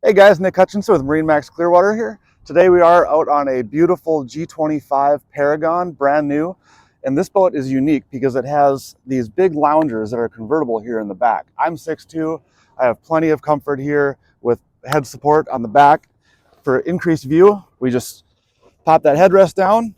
Hey guys, Nick Hutchinson with MarineMax Clearwater here. Today we are out on a beautiful G25 Paragon, brand new. And this boat is unique because it has these big loungers that are convertible here in the back. I'm 6'2", I have plenty of comfort here with head support on the back. For increased view, we just pop that headrest down,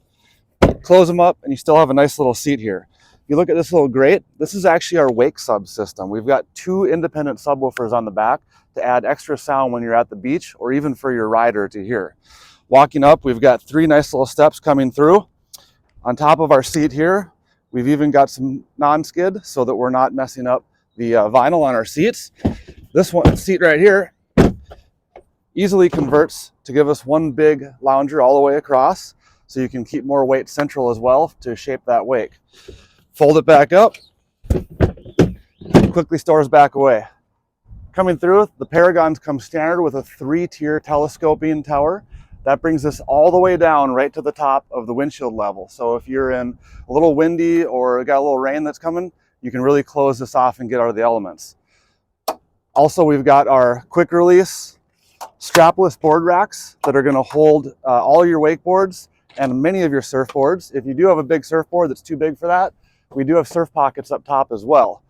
close them up, and you still have a nice little seat here. If you look at this little grate, this is actually our wake sub system. We've got two independent subwoofers on the back to add extra sound when you're at the beach or even for your rider to hear. Walking up, we've got three nice little steps coming through. On top of our seat here, we've even got some non-skid so that we're not messing up the vinyl on our seats. This one seat right here easily converts to give us one big lounger all the way across, so you can keep more weight central as well to shape that wake. Fold it back up, quickly stores back away. Coming through, the Paragons come standard with a 3-tier telescoping tower. That brings us all the way down right to the top of the windshield level. So if you're in a little windy or got a little rain that's coming, you can really close this off and get out of the elements. Also, we've got our quick release strapless board racks that are going to hold all your wakeboards and many of your surfboards. If you do have a big surfboard that's too big for that, we do have surf pockets up top as well.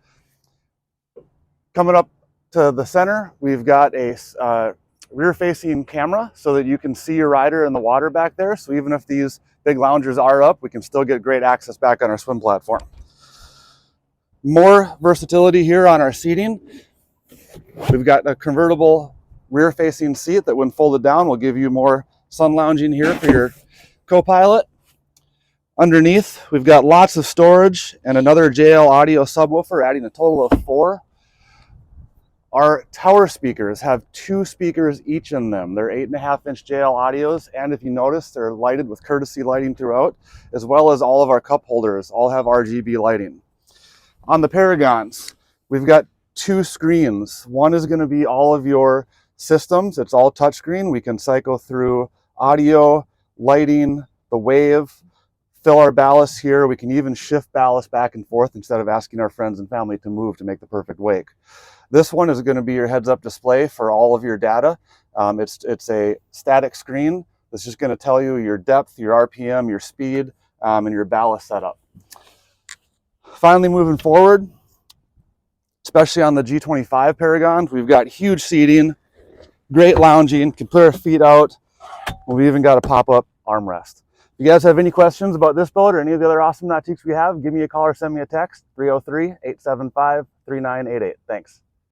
Coming up to the center, we've got a rear-facing camera so that you can see your rider in the water back there. So even if these big loungers are up, we can still get great access back on our swim platform. More versatility here on our seating. We've got a convertible rear-facing seat that when folded down will give you more sun lounging here for your co-pilot. Underneath, we've got lots of storage and another JL audio subwoofer, adding a total of 4. Our tower speakers have 2 speakers each in them. They're 8.5-inch JL audios, and if you notice, they're lighted with courtesy lighting throughout, as well as all of our cup holders all have RGB lighting. On the Paragons, we've got 2 screens. One is going to be all of your systems. It's all touchscreen. We can cycle through audio, lighting, the wave, fill our ballast here. We can even shift ballast back and forth instead of asking our friends and family to move to make the perfect wake. This one is going to be your heads-up display for all of your data. It's a static screen that's just going to tell you your depth, your RPM, your speed, and your ballast setup. Finally, moving forward, especially on the G25 Paragons, we've got huge seating, great lounging, can put our feet out. We've even got a pop-up armrest. If you guys have any questions about this boat or any of the other awesome Nautiques we have, give me a call or send me a text, 303-875-3988. Thanks.